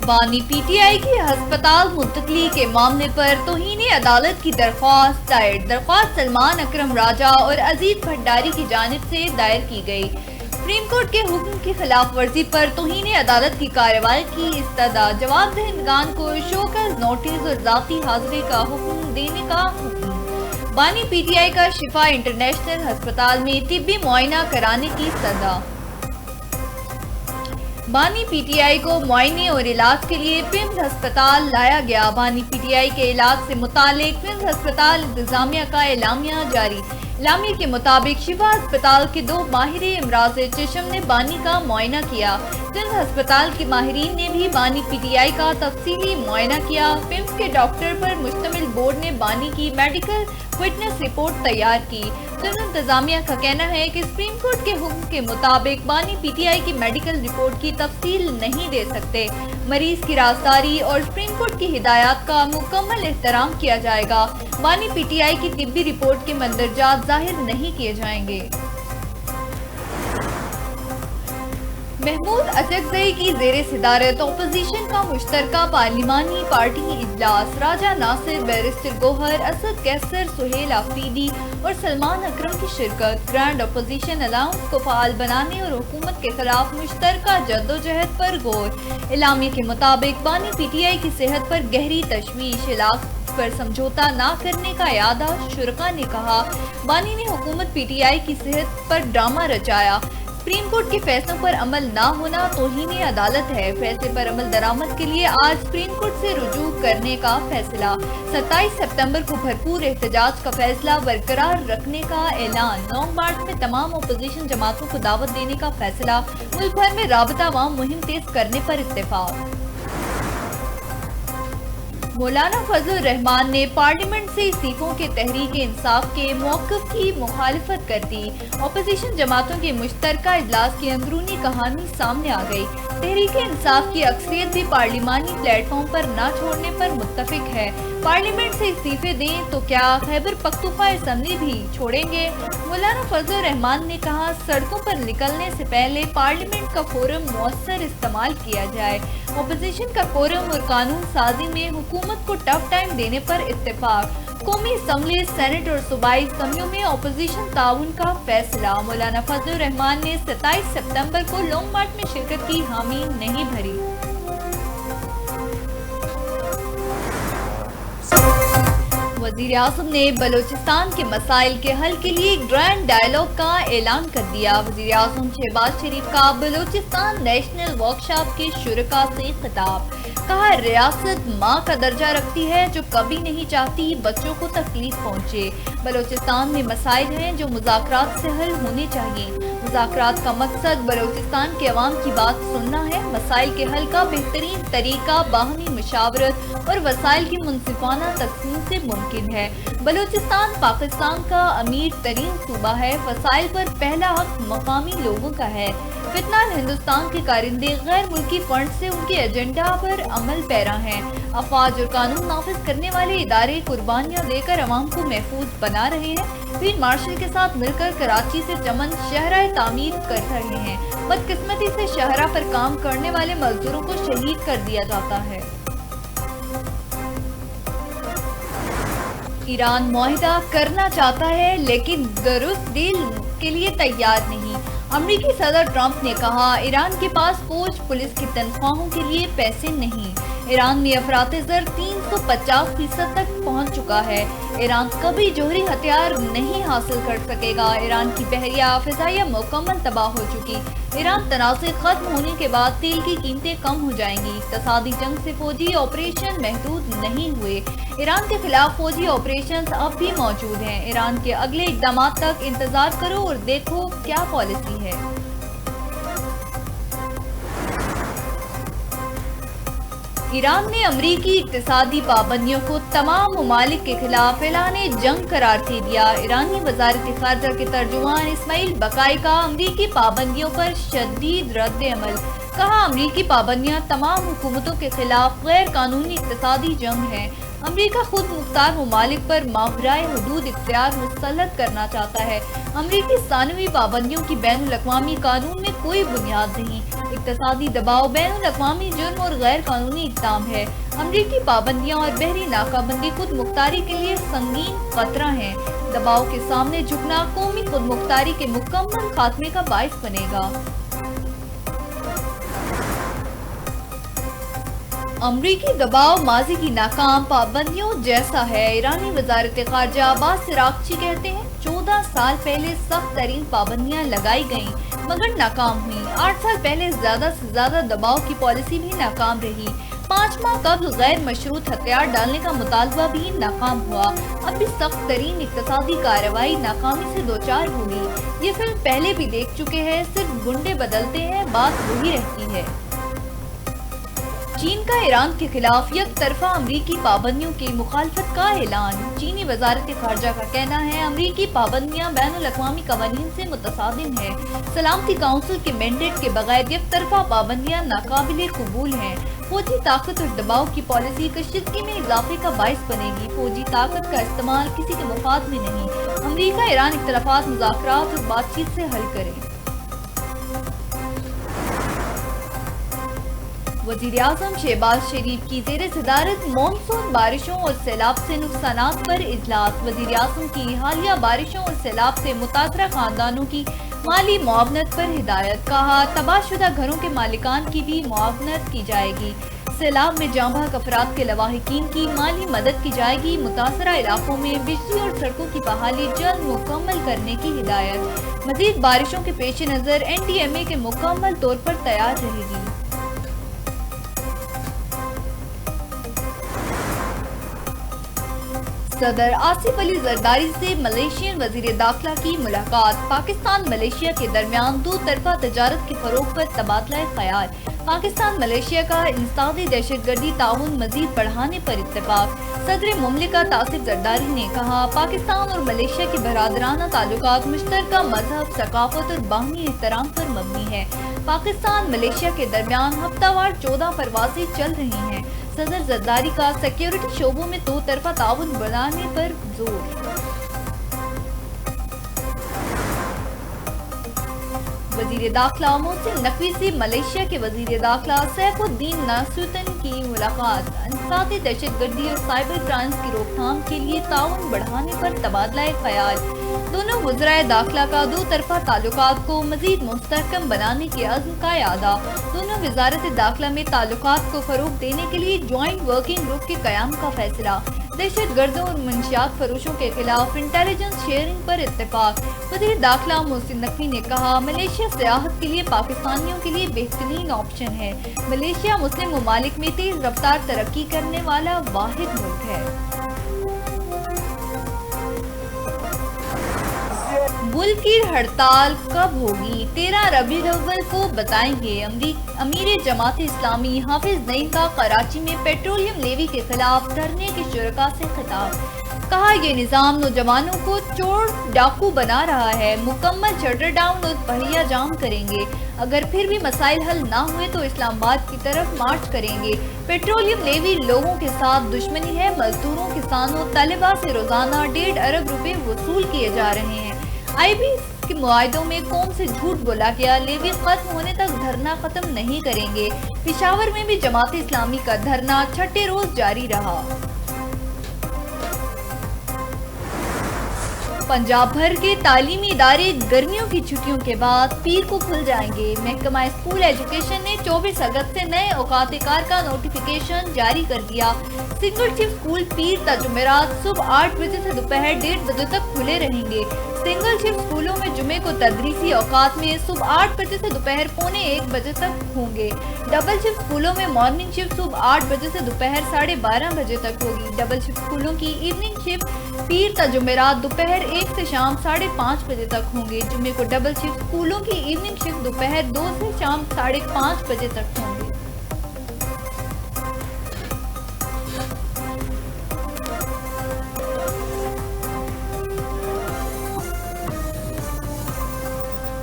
بانی P T I کی ہسپتال منتقلی کے معاملے پر توہین عدالت کی درخواست دائر سلمان اکرم راجہ اور عزیز بھنڈاری کی جانب سے دائر کی گئی۔ سپریم کورٹ کے حکم کی خلاف ورزی پر توہین عدالت کی کارروائی کی استدعا، جواب دہندگان کو شوکاز نوٹس اور ذاتی حاضری کا حکم دینے کا حکم۔ بانی پی ٹی آئی کا شفا انٹرنیشنل ہسپتال میں طبی معائنہ کرانے کی استدعا۔ بانی پی ٹی آئی کو معائنے اور علاج کے لیے پیمز ہسپتال لایا گیا۔ بانی پی ٹی آئی کے علاج سے متعلق پیمز ہسپتال انتظامیہ کا اعلامیہ جاری۔ اعلامیہ کے مطابق شفا ہسپتال کے 2 ماہر امراض چشم نے بانی کا معائنہ کیا۔ پیمز ہسپتال کے ماہرین نے بھی بانی پی ٹی آئی کا تفصیلی معائنہ کیا۔ پیمز کے ڈاکٹر پر مشتمل بورڈ نے بانی کی میڈیکل فٹنس رپورٹ تیار کی۔ پیمز انتظامیہ کا کہنا ہے کہ سپریم کورٹ کے حکم کے مطابق بانی پی ٹی آئی کی میڈیکل رپورٹ کی تفصیل نہیں دے سکتے۔ مریض کی رازداری اور سپریم کورٹ کی ہدایات کا مکمل احترام کیا جائے گا۔ بانی پی ٹی آئی کی طبی رپورٹ کے مندرجات ظاہر نہیں کیے جائیں گے۔ محمود اچکزئی کی زیر صدارت اپوزیشن کا مشترکہ پارلیمانی پارٹی اجلاس، راجہ ناصر، بیرسٹر گوہر، اسد قیصر، سہیل آفریدی اور سلمان اکرم کی شرکت۔ گرینڈ اپوزیشن الاؤنس کو فعال بنانے اور حکومت کے خلاف مشترکہ جدوجہد پر غور۔ اعلامیہ کے مطابق بانی پی ٹی آئی کی صحت پر گہری تشویش، علاج پر سمجھوتہ نہ کرنے کا اعادہ۔ شرکاء نے کہا، بانی نے حکومت پی ٹی آئی کی صحت پر ڈرامہ رچایا۔ سپریم کورٹ کے فیصلوں پر عمل نہ ہونا توہین عدالت ہے۔ فیصلے پر عمل درآمد کے لیے آج سپریم کورٹ سے رجوع کرنے کا فیصلہ۔ 27 ستمبر کو بھرپور احتجاج کا فیصلہ برقرار رکھنے کا اعلان۔ 9 مارچ میں تمام اپوزیشن جماعتوں کو دعوت دینے کا فیصلہ۔ ملک بھر میں رابطہ عوام مہم تیز کرنے پر اتفاق۔ مولانا فضل الرحمان نے پارلیمنٹ سے استعفوں کے تحریک انصاف کے موقف کی مخالفت کر دی۔ اپوزیشن جماعتوں کے مشترکہ اجلاس کی اندرونی کہانی سامنے آ گئی۔ تحریک انصاف کی اکثریت بھی پارلیمانی پلیٹ فارم پر نہ چھوڑنے پر متفق ہے۔ پارلیمنٹ سے استعفے دیں تو کیا خیبر پختونخوا اسمبلی بھی چھوڑیں گے؟ مولانا فضل الرحمان نے کہا، سڑکوں پر نکلنے سے پہلے پارلیمنٹ کا فورم مؤثر استعمال کیا جائے۔ اپوزیشن کا فورم اور قانون سازی میں حکومت کو ٹف ٹائم دینے پر اتفاق۔ قومی اسمبلی، سینٹ اور صوبائی اسمبلیوں میں اپوزیشن تعاون کا فیصلہ۔ مولانا فضل الرحمان نے 27 ستمبر کو لانگ مارچ میں شرکت کی حامی نہیں بھری۔ وزیر اعظم نے بلوچستان کے مسائل کے حل کے لیے گرینڈ ڈائیلاگ کا اعلان کر دیا۔ وزیر اعظم شہباز شریف کا بلوچستان نیشنل ورکشاپ کے شرکاء سے خطاب۔ کہا، ریاست ماں کا درجہ رکھتی ہے جو کبھی نہیں چاہتی بچوں کو تکلیف پہنچے۔ بلوچستان میں مسائل ہیں جو مذاکرات سے حل ہونے چاہیے۔ مذاکرات کا مقصد بلوچستان کے عوام کی بات سننا ہے۔ مسائل کے حل کا بہترین طریقہ باہمی مشاورت اور وسائل کی منصفانہ تقسیم سے ممکن ہے۔ بلوچستان پاکستان کا امیر ترین صوبہ ہے۔ وسائل پر پہلا حق مقامی لوگوں کا ہے۔ فیتنام ہندوستان کے کارندے غیر ملکی فنڈ سے ان کے ایجنڈا پر عمل پیرا ہیں۔ افواج اور قانون نافذ کرنے والے ادارے قربانیاں دے کر عوام کو محفوظ بنا رہے ہیں۔ فیلڈ مارشل کے ساتھ مل کر کراچی سے چمن شاہراہ تعمیر کر رہے ہیں۔ بدقسمتی سے شاہراہ پر کام کرنے والے مزدوروں کو شہید کر دیا جاتا ہے۔ ایران معاہدہ کرنا چاہتا ہے لیکن درست ڈیل کے لیے تیار نہیں۔ امریکی صدر ٹرمپ نے کہا، ایران کے پاس فوج پولیس کی تنخواہوں کے لیے پیسے نہیں۔ ایران میں افراط زر 350% تک پہنچ چکا ہے۔ ایران کبھی جوہری ہتھیار نہیں حاصل کر سکے گا۔ ایران کی بحریہ فضائیہ مکمل تباہ ہو چکی۔ ایران تنازع ختم ہونے کے بعد تیل کی قیمتیں کم ہو جائیں گی۔ اقتصادی جنگ سے فوجی آپریشن محدود نہیں ہوئے۔ ایران کے خلاف فوجی آپریشنز اب بھی موجود ہیں۔ ایران کے اگلے اقدامات تک انتظار کرو اور دیکھو کیا پالیسی ہے۔ ایران نے امریکی اقتصادی پابندیوں کو تمام ممالک کے خلاف اعلان جنگ قرار دے دیا۔ ایرانی وزارت خارجہ کے ترجمان اسماعیل بقائی کا امریکی پابندیوں پر شدید رد عمل۔ کہا، امریکی پابندیاں تمام حکومتوں کے خلاف غیر قانونی اقتصادی جنگ ہیں۔ امریکہ خود مختار ممالک پر ماورائے حدود اختیار مسلط کرنا چاہتا ہے۔ امریکی ثانوی پابندیوں کی بین الاقوامی قانون میں کوئی بنیاد نہیں۔ اقتصادی دباؤ بین الاقوامی جرم اور غیر قانونی اقدام ہے۔ امریکی پابندیاں اور بحری ناکہ بندی خود مختاری کے لیے سنگین خطرہ ہیں۔ دباؤ کے سامنے جھکنا قومی خود مختاری کے مکمل خاتمے کا باعث بنے گا۔ امریکی دباؤ ماضی کی ناکام پابندیوں جیسا ہے۔ ایرانی وزارت خارجہ عباس عراقچی کہتے ہیں 14 سال پہلے سخت ترین پابندیاں لگائی گئیں مگر ناکام ہوئیں۔ 8 سال پہلے زیادہ سے زیادہ دباؤ کی پالیسی بھی ناکام رہی۔ 5 ماہ قبل غیر مشروط ہتھیار ڈالنے کا مطالبہ بھی ناکام ہوا۔ اب بھی سخت ترین اقتصادی کارروائی ناکامی سے دوچار ہوگی۔ یہ فلم پہلے بھی دیکھ چکے ہیں، صرف گنڈے بدلتے ہیں، بات وہی رہتی ہے۔ چین کا ایران کے خلاف یک طرفہ امریکی پابندیوں کی مخالفت کا اعلان۔ چینی وزارت خارجہ کا کہنا ہے امریکی پابندیاں بین الاقوامی قوانین سے متصادم ہیں۔ سلامتی کونسل کے مینڈیٹ کے بغیر یک طرفہ پابندیاں ناقابل قبول ہیں۔ فوجی طاقت اور دباؤ کی پالیسی کشیدگی میں اضافے کا باعث بنے گی۔ فوجی طاقت کا استعمال کسی کے مفاد میں نہیں۔ امریکہ ایران اختلافات مذاکرات اور بات چیت سے حل کرے۔ وزیراعظم شہباز شریف کی زیر صدارت مانسون بارشوں اور سیلاب سے نقصانات پر اجلاس۔ وزیراعظم کی حالیہ بارشوں اور سیلاب سے متاثرہ خاندانوں کی مالی معاونت پر ہدایت۔ کہا تباہ شدہ گھروں کے مالکان کی بھی معاونت کی جائے گی۔ سیلاب میں جاں بحق افراد کے لواحقین کی مالی مدد کی جائے گی۔ متاثرہ علاقوں میں بجلی اور سڑکوں کی بحالی جلد مکمل کرنے کی ہدایت۔ مزید بارشوں کے پیش نظر NDMA کے مکمل طور پر تیار رہے گی۔ صدر آصف علی زرداری سے ملیشین وزیر داخلہ کی ملاقات۔ پاکستان ملیشیا کے درمیان دو طرفہ تجارت کے فروغ پر تبادلہ خیال۔ پاکستان ملیشیا کا انسدادی دہشت گردی تعاون مزید بڑھانے پر اتفاق۔ صدر مملکت آصف زرداری نے کہا پاکستان اور ملیشیا کے برادرانہ تعلقات مشترکہ مذہب، ثقافت اور باہمی احترام پر مبنی ہے۔ پاکستان ملیشیا کے درمیان ہفتہ وار 14 پروازیں چل رہی ہیں۔ صدر زرداری کا سیکیورٹی شعبوں میں دو طرفہ تعاون بڑھانے پر زور۔ وزیر داخلہ محسن نقوی سے ملیشیا کے وزیر داخلہ سیف الدین ناسوتن کی ملاقات۔ انسدادی دہشت گردی اور سائبر کرائمز کی روک تھام کے لیے تعاون بڑھانے پر تبادلہ خیال۔ دونوں وزرائے داخلہ کا دو طرفہ تعلقات کو مزید مستحکم بنانے کے عزم کا اعادہ۔ دونوں وزارت داخلہ میں تعلقات کو فروغ دینے کے لیے جوائنٹ ورکنگ گروپ کے قیام کا فیصلہ۔ دہشت گردوں اور منشیات فروشوں کے خلاف انٹیلیجنس شیئرنگ پر اتفاق۔ وزیر داخلہ محسن نقوی نے کہا ملیشیا سیاحت کے لیے پاکستانیوں کے لیے بہترین آپشن ہے۔ ملیشیا مسلم ممالک میں تیز رفتار ترقی کرنے والا واحد ملک ہے۔ ملک کی ہڑتال کب ہوگی؟ 13 ربیع الاول کو بتائیں گے۔ امیر جماعت اسلامی حافظ نعیم کا کراچی میں پیٹرولیم لیوی کے خلاف دھرنے کے شرکاء سے خطاب۔ کہا یہ نظام نوجوانوں کو چور ڈاکو بنا رہا ہے۔ مکمل شٹر ڈاؤن اور پہیا جام کریں گے۔ اگر پھر بھی مسائل حل نہ ہوئے تو اسلام آباد کی طرف مارچ کریں گے۔ پیٹرولیم لیوی لوگوں کے ساتھ دشمنی ہے۔ مزدوروں، کسانوں، طلباء سے روزانہ 1.5 ارب روپے وصول کیے جا رہے ہیں۔ IB کے معاہدوں میں قوم سے جھوٹ بولا گیا۔ لیوی ختم ہونے تک دھرنا ختم نہیں کریں گے۔ پشاور میں بھی جماعت اسلامی کا دھرنا چھٹے روز جاری رہا۔ پنجاب بھر کے تعلیمی ادارے گرمیوں کی چھٹیوں کے بعد پیر کو کھل جائیں گے۔ محکمہ اسکول ایجوکیشن نے 24 اگست سے نئے اوقات کار کا نوٹیفیکیشن جاری کر دیا۔ سنگل شفٹ اسکول پیر تا جمعرات صبح 8 بجے سے دوپہر 1:30 بجے تک کھلے رہیں گے۔ سنگل شفٹ اسکولوں میں جمعے کو تدریسی اوقات میں صبح 8 بجے سے دوپہر 12:45 بجے تک ہوں گے۔ ڈبل شفٹ اسکولوں میں مارننگ شفٹ صبح 8 بجے سے دوپہر 12:30 بجے تک ہوگی۔ ڈبل شفٹ اسکولوں کی ایوننگ شفٹ پیر تا جمعرات دوپہر 1 سے شام 5:30 بجے تک ہوں گے۔ جمعے کو ڈبل شفٹ اسکولوں کی ایوننگ شفٹ دوپہر 2 سے شام 5:30 بجے تک ہوں گے۔